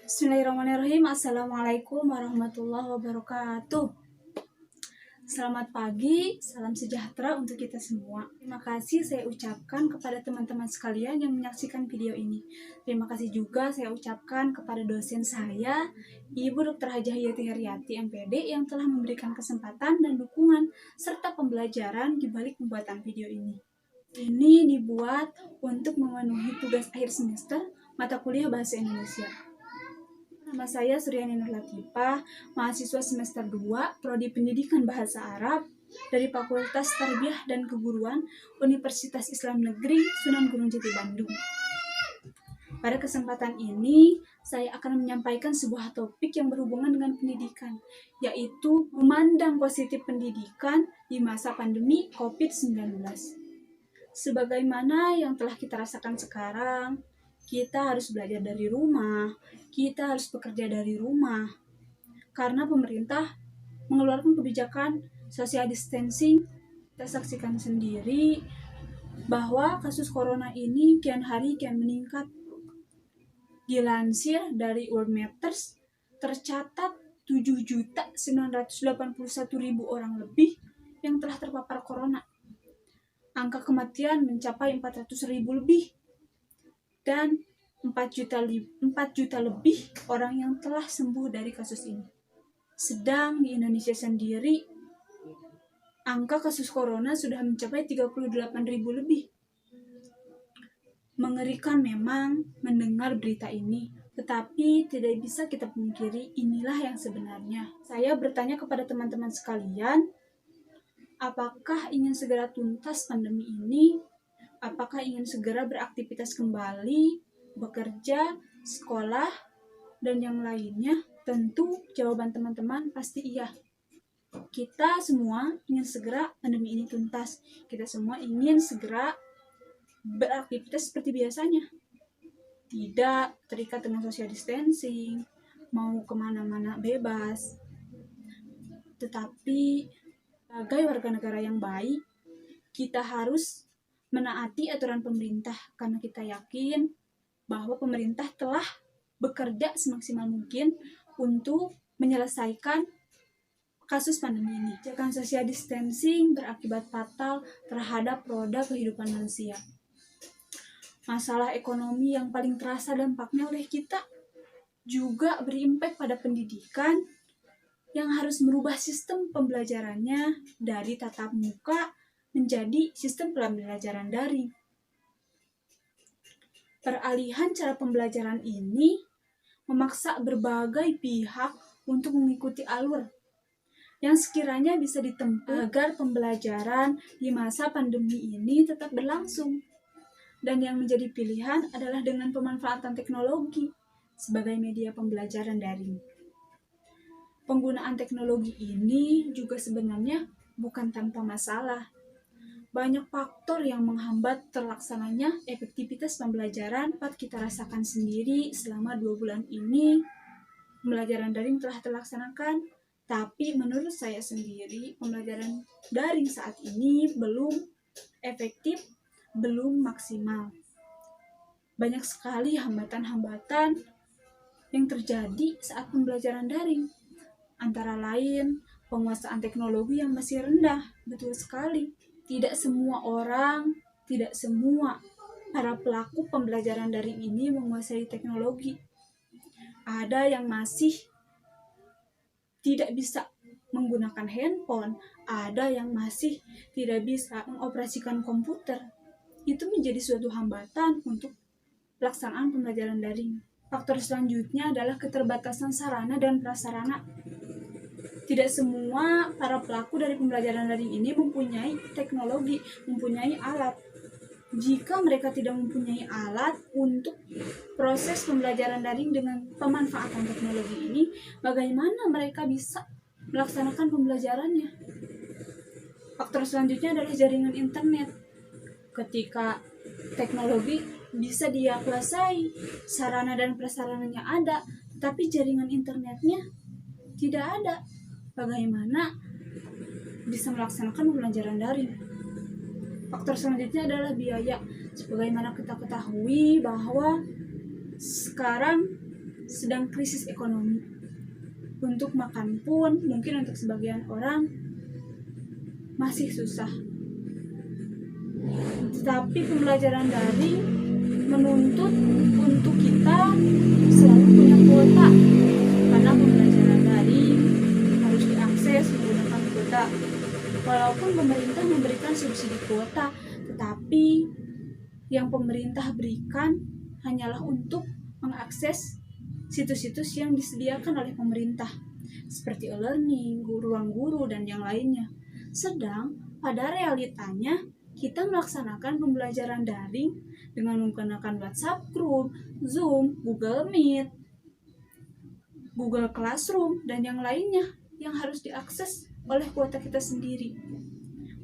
Bismillahirrahmanirrahim. Assalamualaikum warahmatullahi wabarakatuh. Selamat pagi, salam sejahtera untuk kita semua. Terima kasih saya ucapkan kepada teman-teman sekalian yang menyaksikan video ini. Terima kasih juga saya ucapkan kepada dosen saya, Ibu Dr. Hajah Yati Haryati MPD, yang telah memberikan kesempatan dan dukungan serta pembelajaran di balik pembuatan video ini. Ini dibuat untuk memenuhi tugas akhir semester mata kuliah Bahasa Indonesia. Nama saya Suryani Nur Latifah, mahasiswa semester 2, Prodi Pendidikan Bahasa Arab dari Fakultas Tarbiyah dan Keguruan Universitas Islam Negeri Sunan Gunung Jati Bandung. Pada kesempatan ini, saya akan menyampaikan sebuah topik yang berhubungan dengan pendidikan, yaitu memandang positif pendidikan di masa pandemi COVID-19. Sebagaimana yang telah kita rasakan sekarang, kita harus belajar dari rumah, kita harus bekerja dari rumah. Karena pemerintah mengeluarkan kebijakan social distancing, kita saksikan sendiri bahwa kasus corona ini kian hari kian meningkat. Dilansir dari Worldometers, tercatat 7.981.000 orang lebih yang telah terpapar corona. Angka kematian mencapai 400.000 lebih. Dan 4 juta lebih orang yang telah sembuh dari kasus ini. Sedang di Indonesia sendiri, angka kasus corona sudah mencapai 38.000 lebih. Mengerikan memang mendengar berita ini, tetapi tidak bisa kita pungkiri inilah yang sebenarnya. Saya bertanya kepada teman-teman sekalian, apakah ingin segera tuntas pandemi ini? Apakah ingin segera beraktivitas kembali, bekerja, sekolah, dan yang lainnya? Tentu jawaban teman-teman pasti iya. Kita semua ingin segera pandemi ini tuntas. Kita semua ingin segera beraktivitas seperti biasanya. Tidak terikat dengan social distancing, mau kemana-mana bebas. Tetapi sebagai warga negara yang baik, kita harus menaati aturan pemerintah karena kita yakin bahwa pemerintah telah bekerja semaksimal mungkin untuk menyelesaikan kasus pandemi ini. Kebijakan social distancing berakibat fatal terhadap roda kehidupan manusia. Masalah ekonomi yang paling terasa dampaknya oleh kita juga berimpak pada pendidikan yang harus merubah sistem pembelajarannya dari tatap muka menjadi sistem pembelajaran daring. Peralihan cara pembelajaran ini memaksa berbagai pihak untuk mengikuti alur yang sekiranya bisa ditempuh agar pembelajaran di masa pandemi ini tetap berlangsung. Dan yang menjadi pilihan adalah dengan pemanfaatan teknologi sebagai media pembelajaran daring. Penggunaan teknologi ini juga sebenarnya bukan tanpa masalah. Banyak faktor yang menghambat terlaksananya efektivitas pembelajaran. Dapat kita rasakan sendiri selama 2 bulan ini, pembelajaran daring telah terlaksanakan. Tapi menurut saya sendiri, pembelajaran daring saat ini belum efektif, belum maksimal. Banyak sekali hambatan-hambatan yang terjadi saat pembelajaran daring. Antara lain, penguasaan teknologi yang masih rendah, betul sekali. Tidak semua orang, tidak semua para pelaku pembelajaran daring ini menguasai teknologi. Ada yang masih tidak bisa menggunakan handphone, ada yang masih tidak bisa mengoperasikan komputer. Itu menjadi suatu hambatan untuk pelaksanaan pembelajaran daring. Faktor selanjutnya adalah keterbatasan sarana dan prasarana. Tidak semua para pelaku dari pembelajaran daring ini mempunyai teknologi, mempunyai alat. Jika mereka tidak mempunyai alat untuk proses pembelajaran daring dengan pemanfaatan teknologi ini, bagaimana mereka bisa melaksanakan pembelajarannya? Faktor selanjutnya adalah jaringan internet. Ketika teknologi bisa dia kuasai, sarana dan prasarananya ada, tapi jaringan internetnya tidak ada. Bagaimana bisa melaksanakan pembelajaran daring? Faktor selanjutnya adalah biaya. Sebagaimana kita ketahui bahwa sekarang sedang krisis ekonomi. Untuk makan pun mungkin untuk sebagian orang masih susah. Tetapi pembelajaran daring menuntut untuk kita selalu punya kuota, karena pembelajaran daring harus diakses menggunakan kuota. Walaupun pemerintah memberikan subsidi kuota, tetapi yang pemerintah berikan hanyalah untuk mengakses situs-situs yang disediakan oleh pemerintah, seperti e-learning, ruang guru, dan yang lainnya. Sedang pada realitanya kita melaksanakan pembelajaran daring dengan menggunakan WhatsApp Group, Zoom, Google Meet, Google Classroom, dan yang lainnya yang harus diakses oleh kuota kita sendiri.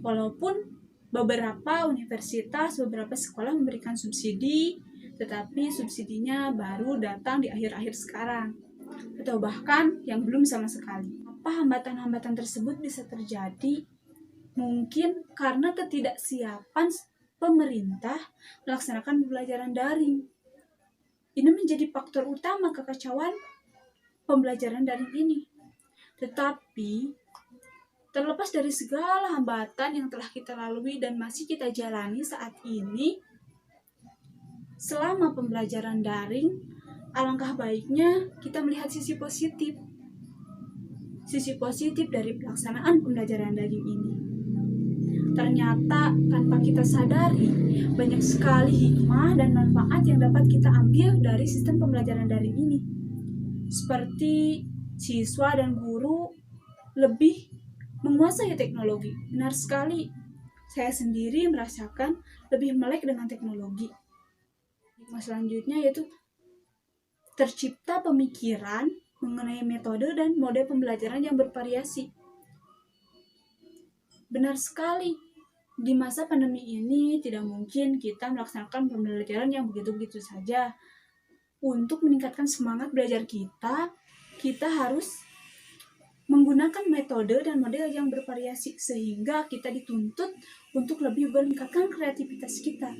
Walaupun beberapa universitas, beberapa sekolah memberikan subsidi, tetapi subsidinya baru datang di akhir-akhir sekarang, atau bahkan yang belum sama sekali. Apa hambatan-hambatan tersebut bisa terjadi? Mungkin karena ketidaksiapan pemerintah melaksanakan pembelajaran daring. Ini menjadi faktor utama kekacauan pembelajaran daring ini. Tetapi, terlepas dari segala hambatan yang telah kita lalui dan masih kita jalani saat ini, selama pembelajaran daring, alangkah baiknya kita melihat sisi positif. Sisi positif dari pelaksanaan pembelajaran daring ini. Ternyata tanpa kita sadari, banyak sekali hikmah dan manfaat yang dapat kita ambil dari sistem pembelajaran daring ini. Seperti siswa dan guru lebih menguasai teknologi. Benar sekali, saya sendiri merasakan lebih melek dengan teknologi. Selanjutnya yaitu tercipta pemikiran mengenai metode dan mode pembelajaran yang bervariasi. Benar sekali, di masa pandemi ini tidak mungkin kita melaksanakan pembelajaran yang begitu-begitu saja. Untuk meningkatkan semangat belajar kita harus menggunakan metode dan model yang bervariasi, sehingga kita dituntut untuk lebih meningkatkan kreativitas kita.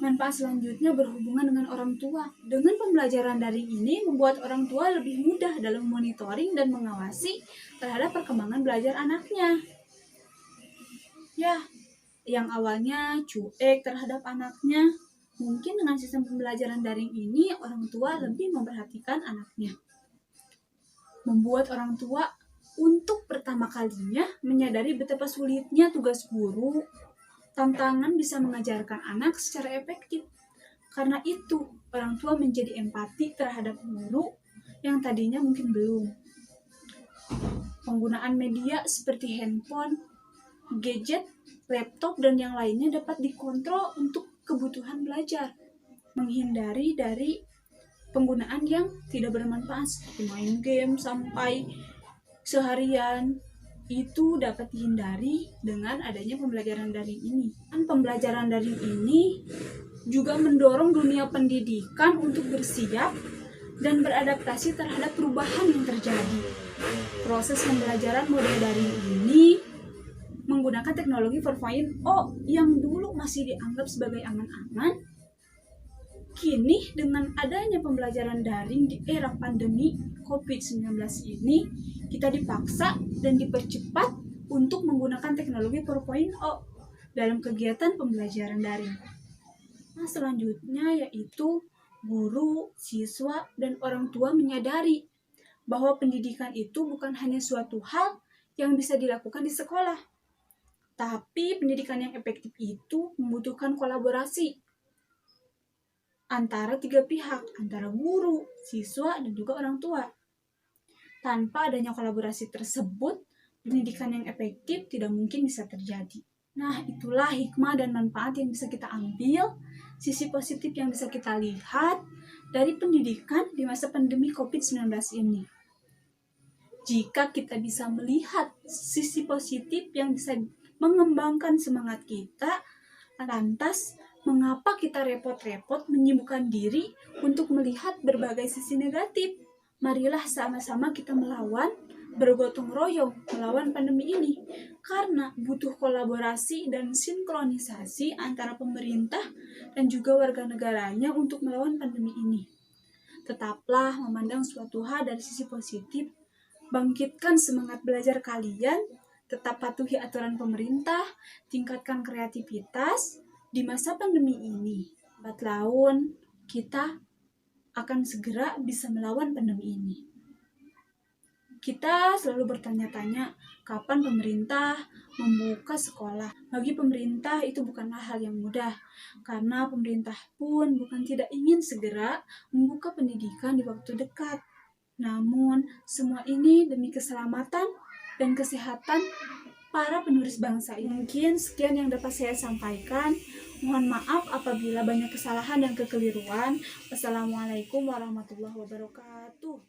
Manfaat selanjutnya berhubungan dengan orang tua. Dengan pembelajaran daring ini membuat orang tua lebih mudah dalam monitoring dan mengawasi terhadap perkembangan belajar anaknya. Ya, yang awalnya cuek terhadap anaknya, mungkin dengan sistem pembelajaran daring ini orang tua lebih memperhatikan anaknya. Membuat orang tua untuk pertama kalinya menyadari betapa sulitnya tugas guru, tantangan bisa mengajarkan anak secara efektif. Karena itu, orang tua menjadi empati terhadap guru yang tadinya mungkin belum. Penggunaan media seperti handphone, gadget, laptop, dan yang lainnya dapat dikontrol untuk kebutuhan belajar. Menghindari dari penggunaan yang tidak bermanfaat seperti main game sampai seharian, itu dapat dihindari dengan adanya pembelajaran daring ini. Dan pembelajaran daring ini juga mendorong dunia pendidikan untuk bersiap dan beradaptasi terhadap perubahan yang terjadi. Proses pembelajaran model daring ini menggunakan teknologi 4.0 yang dulu masih dianggap sebagai angan-angan. Kini dengan adanya pembelajaran daring di era pandemi COVID-19 ini, kita dipaksa dan dipercepat untuk menggunakan teknologi 4.0 dalam kegiatan pembelajaran daring. Nah, selanjutnya yaitu guru, siswa, dan orang tua menyadari bahwa pendidikan itu bukan hanya suatu hal yang bisa dilakukan di sekolah. Tapi pendidikan yang efektif itu membutuhkan kolaborasi antara tiga pihak, antara guru, siswa, dan juga orang tua. Tanpa adanya kolaborasi tersebut, pendidikan yang efektif tidak mungkin bisa terjadi. Nah, itulah hikmah dan manfaat yang bisa kita ambil, sisi positif yang bisa kita lihat dari pendidikan di masa pandemi COVID-19 ini. Jika kita bisa melihat sisi positif yang bisa mengembangkan semangat kita, lantas mengapa kita repot-repot menyibukkan diri untuk melihat berbagai sisi negatif? Marilah sama-sama kita melawan, bergotong royong melawan pandemi ini, karena butuh kolaborasi dan sinkronisasi antara pemerintah dan juga warga negaranya untuk melawan pandemi ini. Tetaplah memandang suatu hal dari sisi positif, bangkitkan semangat belajar kalian, tetap patuhi aturan pemerintah, tingkatkan kreativitas di masa pandemi ini. Lambat laun, kita akan segera bisa melawan pandemi ini. Kita selalu bertanya-tanya, kapan pemerintah membuka sekolah? Bagi pemerintah itu bukanlah hal yang mudah, karena pemerintah pun bukan tidak ingin segera membuka pendidikan di waktu dekat. Namun, semua ini demi keselamatan dan kesehatan para penulis bangsa ini. Mungkin sekian yang dapat saya sampaikan. Mohon maaf apabila banyak kesalahan dan kekeliruan. Wassalamualaikum warahmatullahi wabarakatuh.